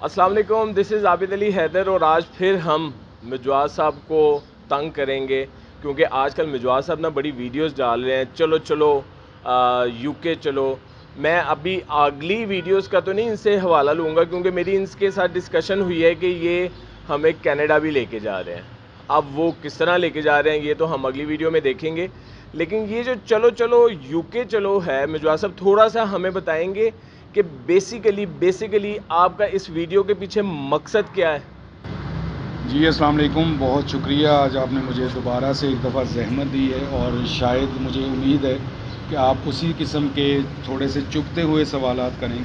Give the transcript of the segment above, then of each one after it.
अस्सलाम वालेकुम, this is Abid Ali Haider और आज फिर हम मिजवार साहब को तंग करेंगे क्योंकि आजकल मिजवार साहब ना बड़ी वीडियोस डाल रहे हैं। चलो चलो यूके चलो। मैं अभी अगली वीडियोस का तो नहीं इनसे हवाला लूँगा क्योंकि मेरी इनके साथ डिस्कशन हुई है कि ये हमें कनाडा भी लेके जा रहे हैं। अब वो किस तरह लेके जा रहे हैं ये तो हम अगली वीडियो में देखेंगे, लेकिन ये जो चलो चलो यूके चलो है, मिजवार साहब थोड़ा सा हमें बताएंगे कि बेसिकली आपका इस वीडियो के पीछे मकसद क्या है? जी अस्सलाम वालेकुम, बहुत शुक्रिया। आज आपने मुझे दोबारा से एक दफ़ा ज़हमत दी है और शायद मुझे उम्मीद है कि आप उसी किस्म के थोड़े से चुभते हुए सवालात करेंगे।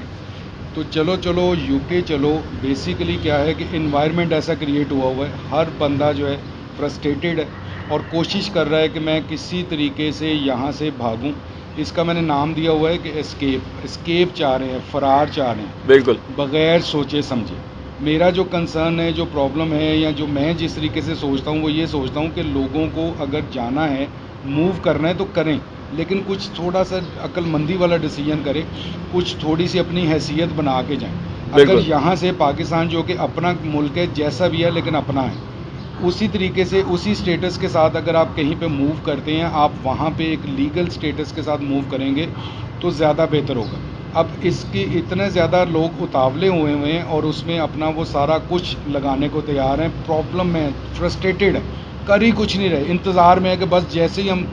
तो चलो चलो यूके चलो, बेसिकली क्या है कि इन्वायरमेंट ऐसा क्रिएट हुआ है, हर बंदा जो है फ्रस्ट्रेटेड है और कोशिश कर रहा है कि मैं किसी तरीके से यहाँ से भागूं। इसका मैंने नाम दिया हुआ है कि एस्केप चाह रहे हैं, फ़रार चाह रहे हैं, बिल्कुल। बग़ैर सोचे समझे। मेरा जो कंसर्न है, जो प्रॉब्लम है या जो मैं जिस तरीके से सोचता हूँ वो ये सोचता हूँ कि लोगों को अगर जाना है, मूव करना है तो करें, लेकिन कुछ थोड़ा सा अक्लमंदी वाला डिसीजन करें, कुछ थोड़ी सी अपनी हैसियत बना के जाएं। अगर बिल्कुल। यहाँ से पाकिस्तान जो कि अपना मुल्क है, जैसा भी है लेकिन अपना है, उसी तरीके से उसी स्टेटस के साथ अगर आप कहीं पे मूव करते हैं, आप वहाँ पे एक लीगल स्टेटस के साथ मूव करेंगे तो ज़्यादा बेहतर होगा। अब इसके इतने ज़्यादा लोग उतावले हुए हैं और उसमें अपना वो सारा कुछ लगाने को तैयार हैं, प्रॉब्लम में फ्रस्ट्रेटेड है, कर ही कुछ नहीं रहे, इंतज़ार में है कि बस जैसे ही हम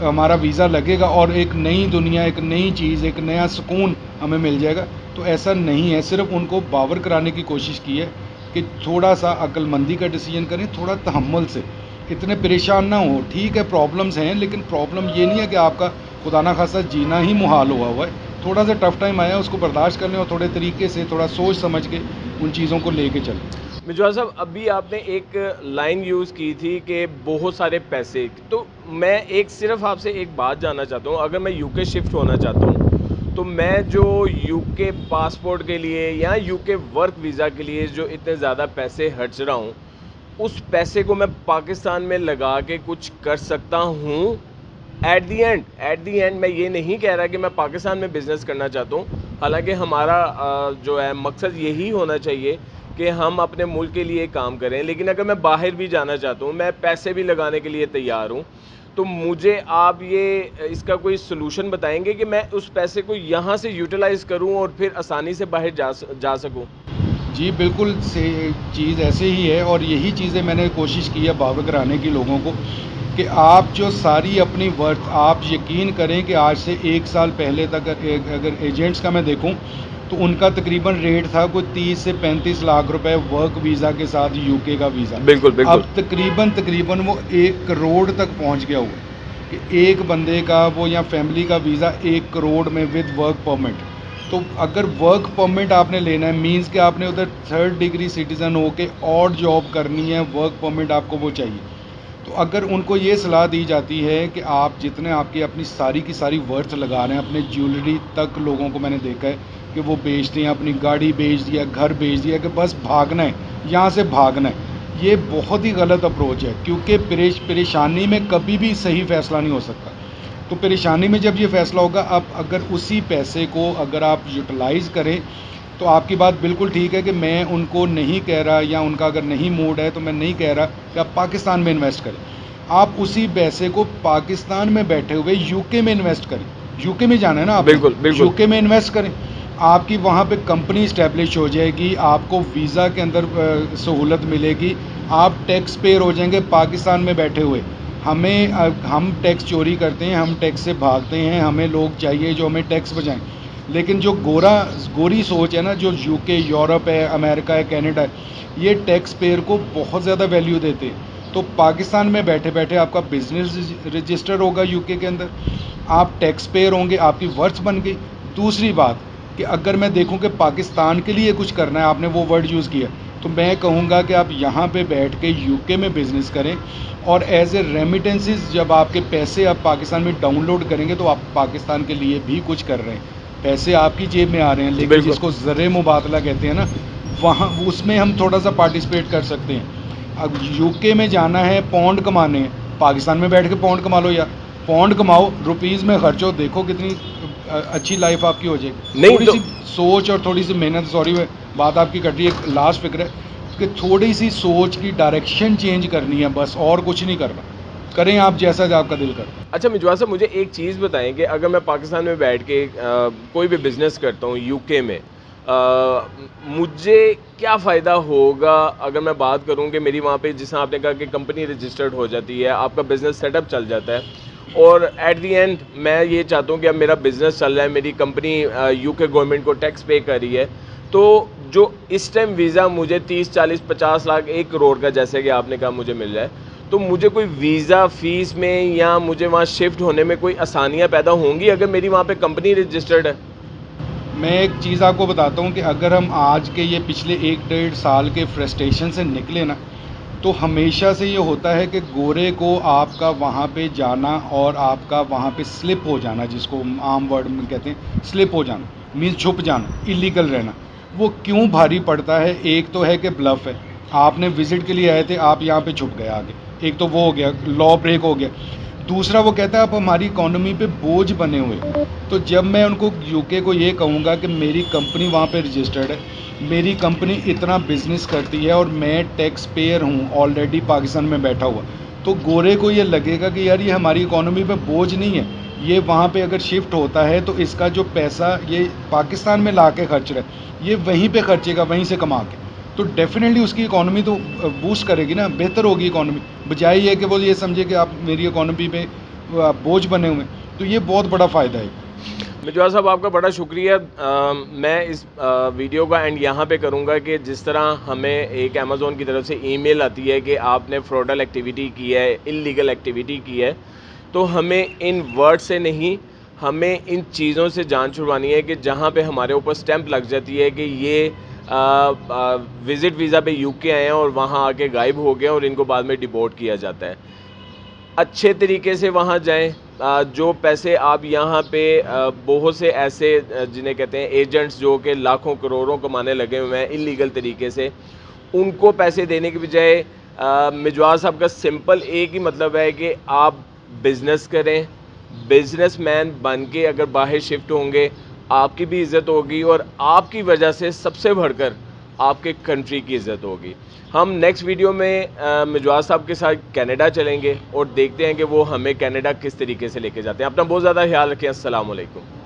हमारा वीज़ा लगेगा और एक नई दुनिया, एक नई चीज़, एक नया सुकून हमें मिल जाएगा। तो ऐसा नहीं है, सिर्फ उनको बावर कराने की कोशिश की है कि थोड़ा सा अक्लमंदी का डिसीजन करें, थोड़ा तहम्मुल से, इतने परेशान ना हो। ठीक है, प्रॉब्लम्स हैं, लेकिन प्रॉब्लम ये नहीं है कि आपका खुदा ना खासा जीना ही मुहाल हुआ है। थोड़ा सा टफ टाइम आया, उसको बर्दाश्त कर लें और थोड़े तरीके से थोड़ा सोच समझ के उन चीज़ों को लेके चलें। मिजवार साहब, अभी आपने एक लाइन यूज़ की थी कि बहुत सारे पैसे, तो मैं एक सिर्फ आपसे एक बात जानना चाहता हूँ। अगर मैं यूके शिफ्ट होना चाहता हूँ तो मैं जो यूके पासपोर्ट के लिए या यूके वर्क वीज़ा के लिए जो इतने ज़्यादा पैसे खर्च रहा हूँ, उस पैसे को मैं पाकिस्तान में लगा के कुछ कर सकता हूँ? एट दी एंड मैं ये नहीं कह रहा कि मैं पाकिस्तान में बिज़नेस करना चाहता हूँ। हालांकि हमारा जो है मकसद यही होना चाहिए कि हम अपने मुल्क के लिए काम करें, लेकिन अगर मैं बाहर भी जाना चाहता हूँ, मैं पैसे भी लगाने के लिए तैयार हूँ, तो मुझे आप ये इसका कोई सलूशन बताएंगे कि मैं उस पैसे को यहाँ से यूटिलाइज़ करूँ और फिर आसानी से बाहर जा सकूँ? जी बिल्कुल से चीज़ ऐसे ही है और यही चीज़ें मैंने कोशिश की है बावर कराने की लोगों को कि आप जो सारी अपनी वर्थ, आप यकीन करें कि आज से 1 साल पहले तक अगर एजेंट्स का मैं देखूं तो उनका तकरीबन रेट था कोई 30 से 35 लाख रुपए वर्क वीज़ा के साथ, यूके का वीज़ा। बिल्कुल, बिल्कुल। अब तकरीबन वो 1 करोड़ तक पहुंच गया हुआ है कि एक बंदे का वो या फैमिली का वीज़ा 1 करोड़ में विद वर्क परमिट। तो अगर वर्क परमिट आपने लेना है, मींस कि आपने उधर 3rd डिग्री सिटीज़न हो के और जॉब करनी है, वर्क परमिट आपको वो चाहिए। तो अगर उनको ये सलाह दी जाती है कि आप जितने आपकी अपनी सारी की सारी वर्थ लगा रहे हैं, अपने ज्वेलरी तक लोगों को मैंने देखा है कि वो बेचते हैं, अपनी गाड़ी बेच दिया, घर बेच दिया कि बस भागना है, यहाँ से भागना है। ये बहुत ही गलत अप्रोच है क्योंकि परेशानी में कभी भी सही फ़ैसला नहीं हो सकता। तो परेशानी में जब ये फ़ैसला होगा, आप अगर उसी पैसे को अगर आप यूटिलाइज़ करें तो आपकी बात बिल्कुल ठीक है कि मैं उनको नहीं कह रहा, या उनका अगर नहीं मूड है तो मैं नहीं कह रहा कि आप पाकिस्तान में इन्वेस्ट करें। आप उसी पैसे को पाकिस्तान में बैठे हुए यूके में इन्वेस्ट करें। यूके में जाना है ना आपने, बिल्कुल, बिल्कुल। यूके में इन्वेस्ट करें। आपकी वहाँ पे कंपनी इस्टेब्लिश हो जाएगी, आपको वीज़ा के अंदर सहूलत मिलेगी, आप टैक्स पेयर हो जाएंगे पाकिस्तान में बैठे हुए। हम टैक्स चोरी करते हैं, हम टैक्स से भागते हैं, हमें लोग चाहिए जो हमें टैक्स बचाएं। लेकिन जो गोरी सोच है ना, जो यूके, यूरोप है, अमेरिका है, कनाडा है, ये टैक्स पेयर को बहुत ज़्यादा वैल्यू देते हैं। तो पाकिस्तान में बैठे बैठे आपका बिजनेस रजिस्टर होगा यूके के अंदर, आप टैक्स पेयर होंगे, आपकी वर्थ बन गई। दूसरी बात कि अगर मैं देखूं कि पाकिस्तान के लिए कुछ करना है, आपने वो वर्ड यूज़ किया, तो मैं कहूँगा कि आप यहाँ पे बैठ के यूके में बिज़नेस करें और एज ए रेमिटेंसेस जब आपके पैसे आप पाकिस्तान में डाउनलोड करेंगे तो आप पाकिस्तान के लिए भी कुछ कर रहे हैं। पैसे आपकी जेब में आ रहे हैं, लेकिन बिल्कुल। जिसको ज़र मुबादला कहते हैं ना, वहाँ उसमें हम थोड़ा सा पार्टिसिपेट कर सकते हैं। अब यूके में जाना है पौंड कमाने हैं, पाकिस्तान में बैठ के पौंड कमा लो यार। पौंड कमाओ, रुपीज़ में खर्चो, देखो कितनी अच्छी लाइफ आपकी हो जाएगी। नहीं थोड़ी तो सी सोच और थोड़ी सी मेहनत, सॉरी बात आपकी कट रही है। एक लास्ट फिक्र है कि थोड़ी सी सोच की डायरेक्शन चेंज करनी है बस, और कुछ नहीं करना। करें आप जैसा आपका दिल करता है। अच्छा मिजवा साहब, मुझे एक चीज़ बताएं कि अगर मैं पाकिस्तान में बैठ के कोई भी बिज़नेस करता हूँ यूके में, मुझे क्या फ़ायदा होगा अगर मैं बात करूँ कि मेरी वहाँ पे, जिस आपने कहा कि कंपनी रजिस्टर्ड हो जाती है, आपका बिज़नेस सेटअप चल जाता है, और एट दी एंड मैं ये चाहता हूँ कि अब मेरा बिज़नेस चल रहा है, मेरी कंपनी यूके गवर्नमेंट को टैक्स पे कर रही है, तो जो इस टाइम वीज़ा मुझे 30, 40, 50 लाख 1 करोड़ का, जैसे कि आपने कहा, मुझे मिल रहा है, तो मुझे कोई वीज़ा फ़ीस में या मुझे वहाँ शिफ्ट होने में कोई आसानियाँ पैदा होंगी अगर मेरी वहाँ पे कंपनी रजिस्टर्ड है? मैं एक चीज़ आपको बताता हूँ कि अगर हम आज के ये पिछले 1-1.5 साल के फ्रस्ट्रेशन से निकले ना, तो हमेशा से ये होता है कि गोरे को आपका वहाँ पे जाना और आपका वहाँ पे स्लिप हो जाना, जिसको हम आम वर्ड में कहते हैं स्लिप हो जाना, मीन्स छुप जाना, इलीगल रहना, वो क्यों भारी पड़ता है? एक तो है कि ब्लफ है, आपने विजिट के लिए आए थे, आप यहाँ पे छुप गए आगे, एक तो वो हो गया, लॉ ब्रेक हो गया। दूसरा वो कहता है आप हमारी इकोनॉमी पे बोझ बने हुए। तो जब मैं उनको यूके को ये कहूँगा कि मेरी कंपनी वहाँ पे रजिस्टर्ड है, मेरी कंपनी इतना बिजनेस करती है और मैं टैक्स पेयर हूँ ऑलरेडी पाकिस्तान में बैठा हुआ, तो गोरे को ये लगेगा कि यार ये हमारी इकोनॉमी पे बोझ नहीं है, ये वहाँ पे अगर शिफ्ट होता है तो इसका जो पैसा ये पाकिस्तान में ला के खर्च रहा है, ये वहीं पे खर्चेगा, वहीं से कमा के, तो डेफिनेटली उसकी इकोनॉमी तो बूस्ट करेगी ना, बेहतर होगी इकोनॉमी, बजाय ये कि वो ये समझे कि आप मेरी इकोनॉमी पे बोझ बने हुए हैं। तो ये बहुत बड़ा फ़ायदा है। मिजवा साहब, आपका बड़ा शुक्रिया। मैं इस वीडियो का एंड यहाँ पे करूँगा कि जिस तरह हमें एक अमेज़ोन की तरफ से ईमेल आती है कि आपने फ्रॉडल एक्टिविटी की है, इलीगल एक्टिविटी की है, तो हमें इन वर्ड से नहीं, हमें इन चीज़ों से जान छुड़वानी है कि जहाँ पे हमारे ऊपर स्टैंप लग जाती है कि ये विज़िट वीज़ा पे यूके आए हैं और वहाँ आके गायब हो गए और इनको बाद में डिपोर्ट किया जाता है। अच्छे तरीके से वहाँ जाएं। जो पैसे आप यहाँ पे बहुत से ऐसे जिन्हें कहते हैं एजेंट्स, जो कि लाखों करोड़ों कमाने लगे हुए हैं इलीगल तरीके से, उनको पैसे देने के बजाय मिजवार साहब का सिंपल एक ही मतलब है कि आप बिज़नेस करें, बिजनेसमैन बन के अगर बाहर शिफ्ट होंगे, आपकी भी इज़्ज़त होगी और आपकी वजह से सबसे बढ़कर आपके कंट्री की इज़्ज़त होगी। हम नेक्स्ट वीडियो में मिजवार साहब के साथ कनाडा चलेंगे और देखते हैं कि वो हमें कनाडा किस तरीके से लेके जाते हैं। अपना बहुत ज़्यादा ख्याल रखें। अस्सलाम वालेकुम।